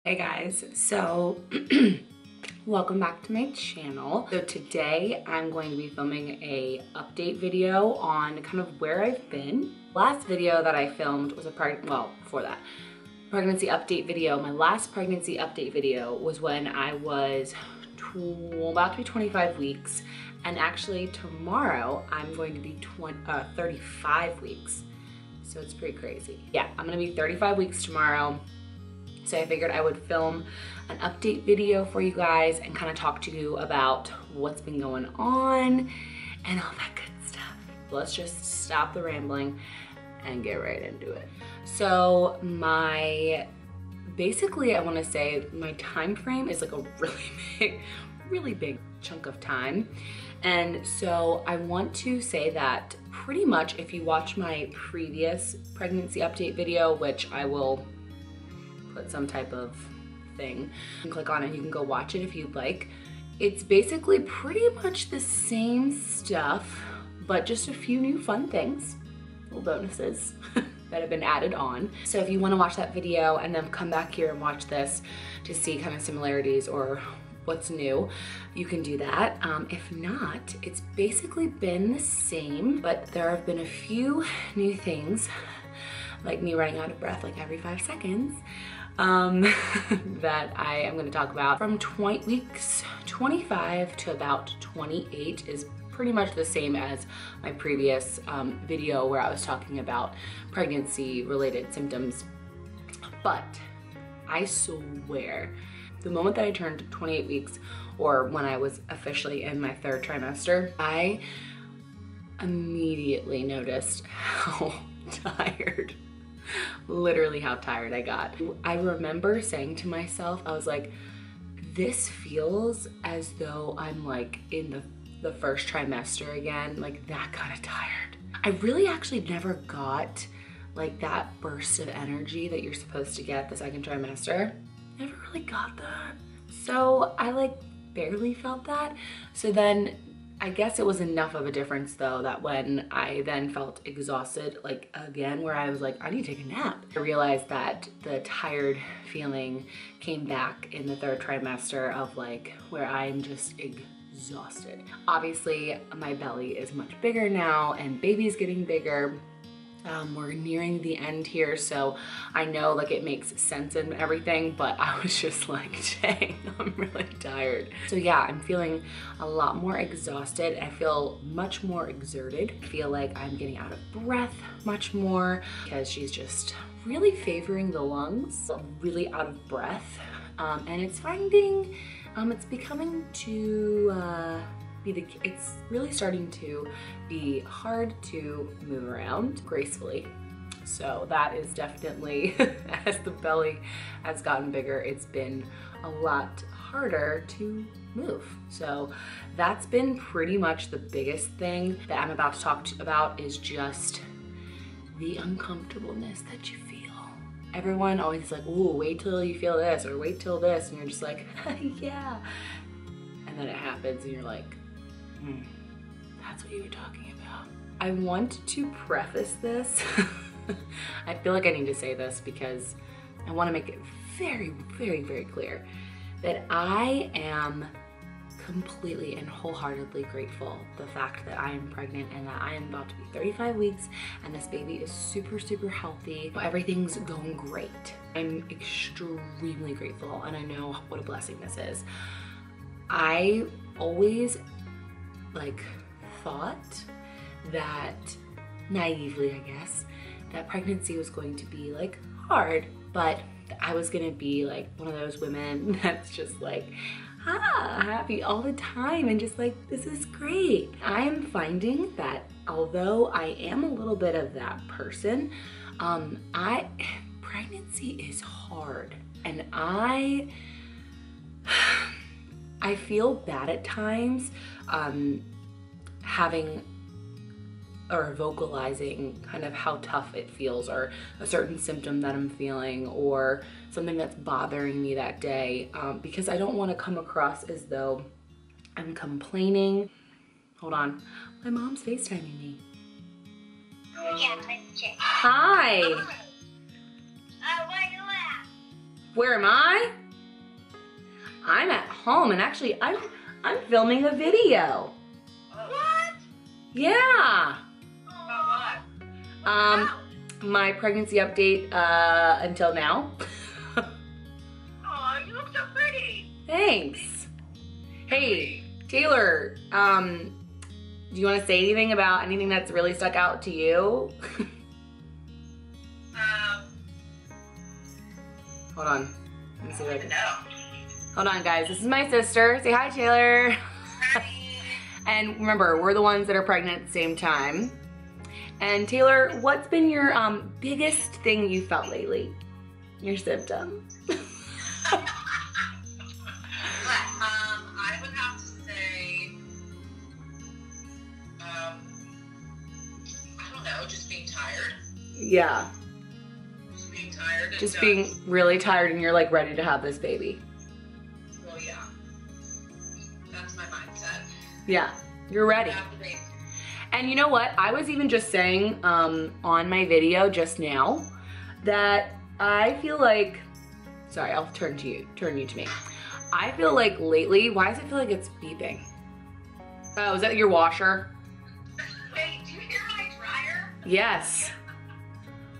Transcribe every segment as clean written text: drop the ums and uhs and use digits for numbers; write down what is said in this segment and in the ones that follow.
Hey guys, so welcome back to my channel. So today I'm going to be filming a update video on kind of where I've been. Last video that I filmed was pregnancy update video. My last pregnancy update video was when I was about to be 25 weeks, and actually tomorrow I'm going to be 35 weeks. So it's pretty crazy. Yeah, I'm gonna be 35 weeks tomorrow. So I figured I would film an update video for you guys and kind of talk to you about what's been going on and all that good stuff. Let's just stop the rambling and get right into it. So basically I want to say my time frame is like a really big chunk of time. And so I want to say that pretty much if you watch my previous pregnancy update video, which I will put some type of thing, you can click on it, you can go watch it if you'd like. It's basically pretty much the same stuff, but just a few new fun things, little bonuses that have been added on. So if you want to watch that video and then come back here and watch this to see kind of similarities or what's new, you can do that. If not, it's basically been the same, but there have been a few new things, like me running out of breath like every 5 seconds, that I am going to talk about. From weeks 25 to about 28 is pretty much the same as my previous video where I was talking about pregnancy related symptoms. But I swear, the moment that I turned 28 weeks, or when I was officially in my 3rd trimester, I immediately noticed how tired, literally how tired I got. I remember saying to myself, I was like, this feels as though I'm like in the 1st trimester again, like that kind of tired. I really actually never got like that burst of energy that you're supposed to get the 2nd trimester. Never really got that. So I like barely felt that. So then I guess it was enough of a difference though that when I then felt exhausted, like again, where I was like, I need to take a nap, I realized that the tired feeling came back in the 3rd trimester of like where I'm just exhausted. Obviously my belly is much bigger now and baby's getting bigger. We're nearing the end here, so I know like it makes sense and everything, but I was just like, dang, I'm really tired. So yeah, I'm feeling a lot more exhausted. I feel much more exerted. I feel like I'm getting out of breath much more because she's just really favoring the lungs, really out of breath. And it's it's becoming to it's really starting to be hard to move around gracefully. So that is definitely, as the belly has gotten bigger, it's been a lot harder to move. So that's been pretty much the biggest thing that I'm about to talk about, is just the uncomfortableness that you feel. Everyone always is like, ooh, wait till you feel this, or wait till this, and you're just like, yeah. And then it happens and you're like, that's what you were talking about. I want to preface this. I feel like I need to say this because I want to make it very, very, very clear that I am completely and wholeheartedly grateful the fact that I am pregnant and that I am about to be 35 weeks and this baby is super, super healthy. Everything's going great. I'm extremely grateful and I know what a blessing this is. I always thought that, naively I guess, that pregnancy was going to be like hard, but I was gonna be like one of those women that's just like happy all the time and just like, this is great. I am finding that although I am a little bit of that person, pregnancy is hard, and I feel bad at times having or vocalizing kind of how tough it feels, or a certain symptom that I'm feeling, or something that's bothering me that day, because I don't want to come across as though I'm complaining. Hold on, my mom's FaceTiming me. Hi. Where you at? Where am I? I'm at home, and actually I'm filming a video. What? Yeah. About what? My pregnancy update until now. Oh, you look so pretty. Thanks. Hey, Taylor, do you want to say anything about anything that's really stuck out to you? Hold on. Let me see if I can. Hold on, guys. This is my sister. Say hi, Taylor. Hi. And remember, we're the ones that are pregnant at the same time. And Taylor, what's been your biggest thing you felt lately? Your symptom? I would have to say, I don't know, just being tired. Yeah. Just being tired. And Just being really tired and you're like ready to have this baby. Well, yeah. That's my mindset. Yeah, you're ready. Have the baby. And you know what? I was even just saying on my video just now that I feel like, sorry, I'll turn you to me. I feel like lately, why does it feel like it's beeping? Oh, is that your washer? Wait, do you hear my dryer? Yes.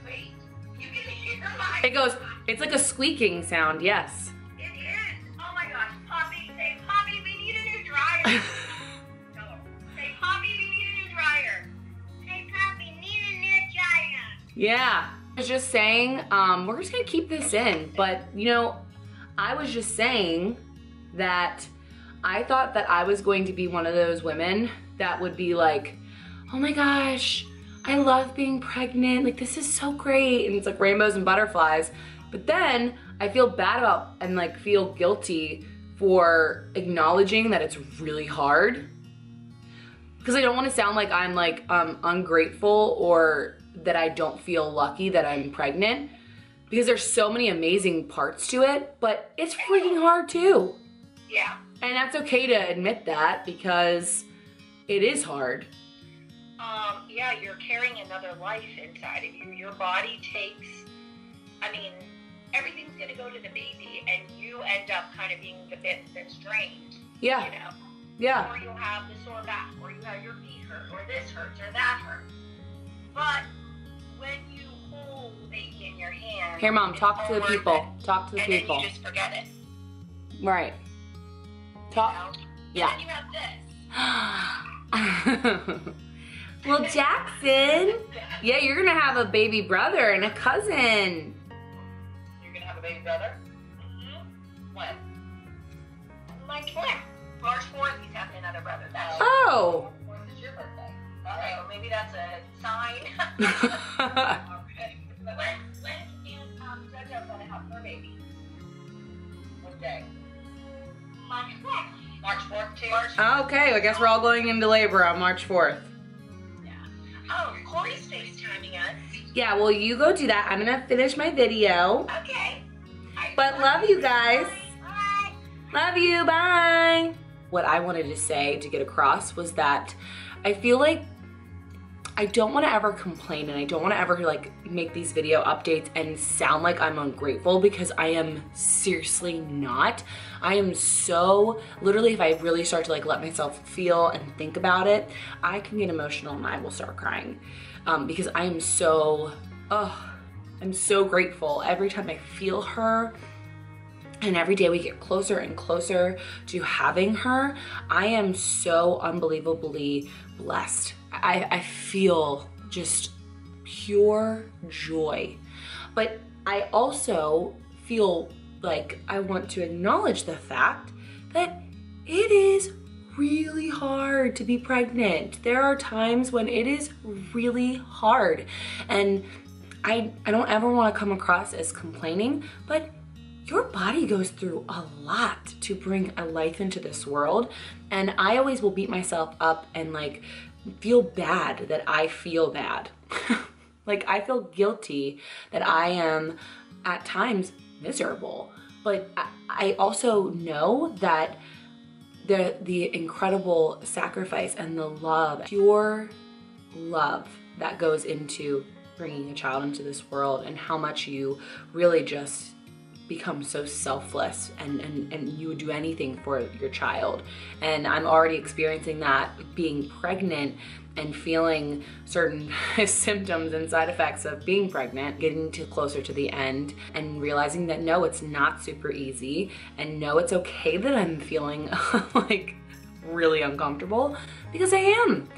Wait, you can hear my... It goes, it's like a squeaking sound, yes. It is. Oh my gosh, Poppy, say, Poppy, we need a new dryer. No. Say, Poppy, we need a new dryer. Say, Poppy, need a new dryer. Yeah. I was just saying, we're just gonna keep this in, but you know, I was just saying that I thought that I was going to be one of those women that would be like, oh my gosh, I love being pregnant, like this is so great, and it's like rainbows and butterflies. But then I feel bad about and like feel guilty for acknowledging that it's really hard. Because I don't want to sound like I'm like ungrateful or that I don't feel lucky that I'm pregnant. Because there's so many amazing parts to it, but it's freaking hard too. Yeah. And that's okay to admit that because it is hard. Yeah, you're carrying another life inside of you. Your body takes, I mean, everything's gonna go to the baby and you end up kind of being the bit that's drained. Yeah. You know? Yeah. Or you'll have the sore back, or you have your feet hurt, or this hurts, or that hurts. But when you hold the baby in your hand, Here, Mom, talk to the people. Talk to the and people. then you just forget it. Right. Talk. You know? Yeah. And then you have this. Well, Jackson, yeah, you're gonna have a baby brother and a cousin. You're gonna have a baby brother? Mm-hmm. When? March 4th. March 4th, he's having another brother. That's Oh. March 4th is your birthday. So maybe that's a sign. Okay. But when is JoJo gonna have her baby? What day? March 4th. March 4th too? Okay, I guess we're all going into labor on March 4th. Oh, Corey's FaceTiming us. Yeah, well, you go do that. I'm gonna finish my video. Okay. But love you guys. Bye. Love you, bye. What I wanted to say to get across was that I feel like I don't want to ever complain and I don't want to ever like make these video updates and sound like I'm ungrateful because I am seriously not. I am so, literally if I really start to like let myself feel and think about it, I can get emotional and I will start crying because I am so, I'm so grateful every time I feel her. And every day we get closer and closer to having her. I am so unbelievably blessed. I feel just pure joy. But I also feel like I want to acknowledge the fact that it is really hard to be pregnant. There are times when it is really hard. And I don't ever want to come across as complaining, but your body goes through a lot to bring a life into this world. And I always will beat myself up and like feel bad that I feel bad. Like I feel guilty that I am at times miserable. But I also know that the incredible sacrifice and the love, pure love that goes into bringing a child into this world and how much you really just become so selfless and you would do anything for your child. And I'm already experiencing that being pregnant and feeling certain symptoms and side effects of being pregnant, getting closer to the end and realizing that no, it's not super easy, and no, it's okay that I'm feeling like really uncomfortable, because I am.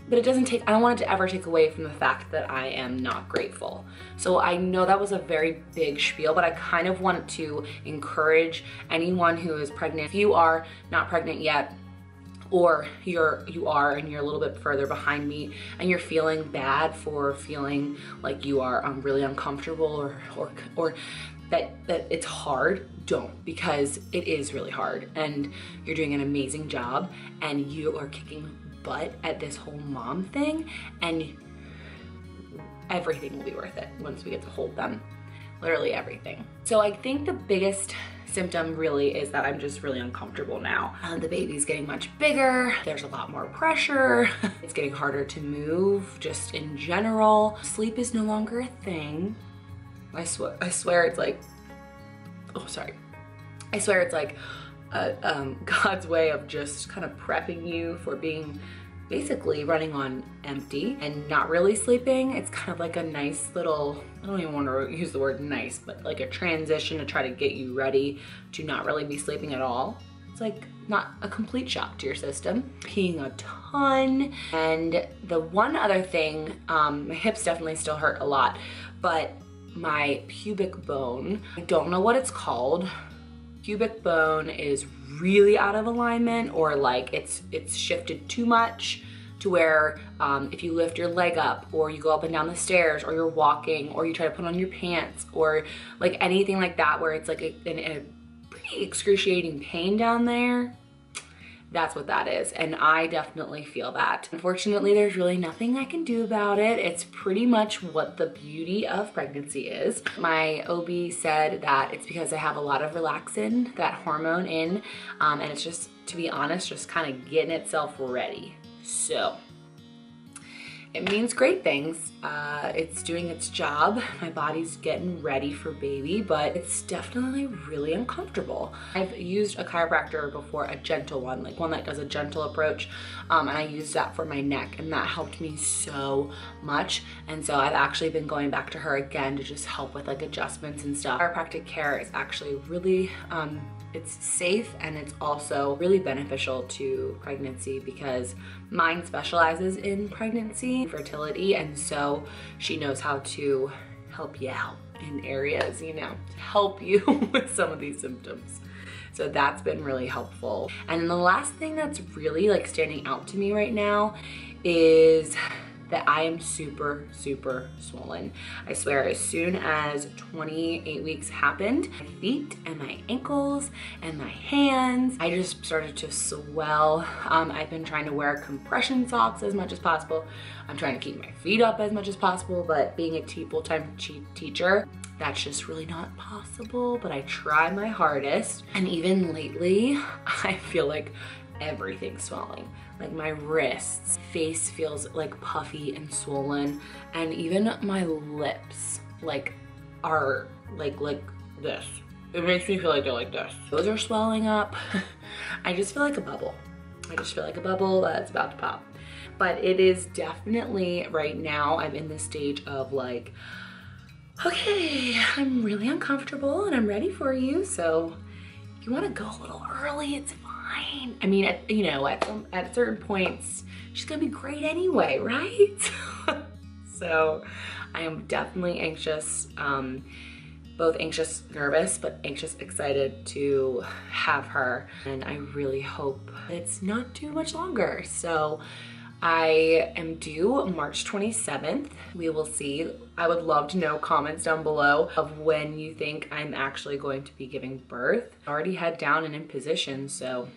But it doesn't take, I don't want it to ever take away from the fact that I am not grateful. So I know that was a very big spiel, but I kind of want to encourage anyone who is pregnant. If you are not pregnant yet, or you are and you're a little bit further behind me and you're feeling bad for feeling like you are really uncomfortable or that it's hard, don't, because it is really hard and you're doing an amazing job and you are kicking butt at this whole mom thing, and everything will be worth it once we get to hold them. Literally everything. So I think the biggest symptom really is that I'm just really uncomfortable now. The baby's getting much bigger. There's a lot more pressure. It's getting harder to move just in general. Sleep is no longer a thing. I swear it's like, oh, sorry. I swear it's like God's way of just kind of prepping you for being basically running on empty and not really sleeping. It's kind of like a nice little, I don't even want to use the word nice, but like a transition to try to get you ready to not really be sleeping at all. It's like not a complete shock to your system. Peeing a ton. And the one other thing, my hips definitely still hurt a lot, but my pubic bone, I don't know what it's called. Pubic bone is really out of alignment, or like it's shifted too much to where if you lift your leg up or you go up and down the stairs or you're walking or you try to put on your pants or like anything like that where it's like a pretty excruciating pain down there, that's what that is. And I definitely feel that. Unfortunately, there's really nothing I can do about it. It's pretty much what the beauty of pregnancy is. My OB said that it's because I have a lot of relaxin, that hormone in, and it's just, to be honest, just kind of getting itself ready. So it means great things. It's doing its job. My body's getting ready for baby, but it's definitely really uncomfortable. I've used a chiropractor before, a gentle one, like one that does a gentle approach, and I used that for my neck, and that helped me so much. And so I've actually been going back to her again to just help with like adjustments and stuff. Chiropractic care is actually really, it's safe, and it's also really beneficial to pregnancy because mine specializes in pregnancy, fertility, and so she knows how to help you out in areas, you know, to help you with some of these symptoms. So that's been really helpful. And then the last thing that's really like standing out to me right now is that I am super, super swollen. I swear, as soon as 28 weeks happened, my feet and my ankles and my hands, I just started to swell. I've been trying to wear compression socks as much as possible. I'm trying to keep my feet up as much as possible, but being a full-time teacher, that's just really not possible, but I try my hardest. And even lately, I feel like everything's swelling. Like my wrists, face feels like puffy and swollen, and even my lips like are like this. It makes me feel like they're like this. Those are swelling up. I just feel like a bubble. I just feel like a bubble that's about to pop. But it is definitely, right now, I'm in this stage of like, okay, I'm really uncomfortable and I'm ready for you, so if you want to go a little early, it's fine. I mean, you know, at certain points, she's gonna be great anyway, right? So I am definitely anxious, both anxious, nervous, but anxious, excited to have her. And I really hope it's not too much longer. So I am due March 27th. We will see. I would love to know comments down below of when you think I'm actually going to be giving birth. I already head down and in position, so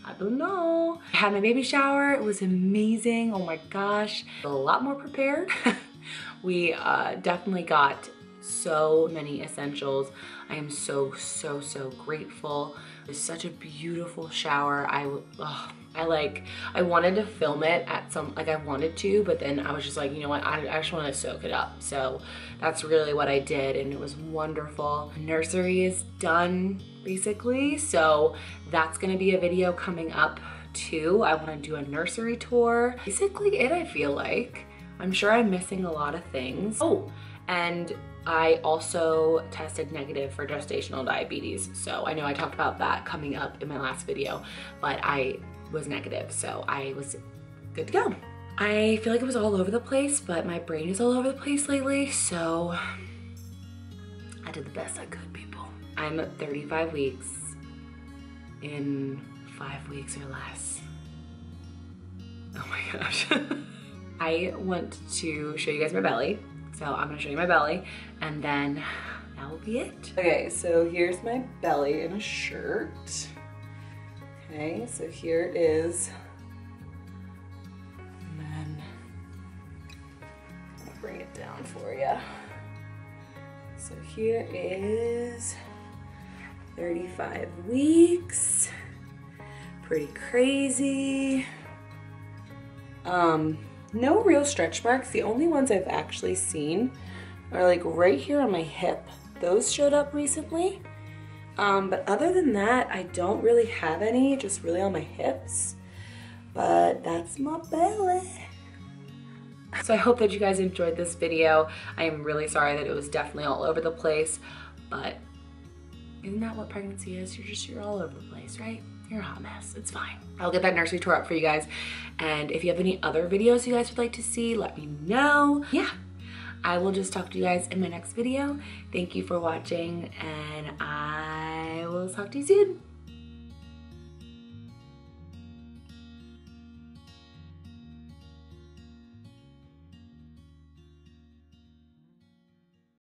I don't know. I had my baby shower. It was amazing. Oh my gosh. A lot more prepared. We definitely got so many essentials. I am so grateful. It's such a beautiful shower. I wanted to film it at I wanted to, but then I was just like, you know what, I just want to soak it up. So that's really what I did, and it was wonderful. Nursery is done basically, so that's gonna be a video coming up too. I want to do a nursery tour. Basically it, I feel like. I'm sure I'm missing a lot of things. Oh, and I also tested negative for gestational diabetes. So I know I talked about that coming up in my last video, but I was negative, so I was good to go. I feel like it was all over the place, but my brain is all over the place lately, so I did the best I could, people. I'm at 35 weeks in 5 weeks or less. Oh my gosh. I want to show you guys my belly. So I'm gonna show you my belly, and then that will be it. Okay, so here's my belly in a shirt. Okay, so here it is. And then I'll bring it down for you. So here is 35 weeks. Pretty crazy. No real stretch marks. The only ones I've actually seen are like right here on my hip. Those showed up recently. But other than that, I don't really have any, just really on my hips. But that's my belly. So I hope that you guys enjoyed this video. I am really sorry that it was definitely all over the place, but isn't that what pregnancy is? You're all over the place, right? You're a hot mess, it's fine. I'll get that nursery tour up for you guys. And if you have any other videos you guys would like to see, let me know. Yeah, I will just talk to you guys in my next video. Thank you for watching, and I will talk to you soon.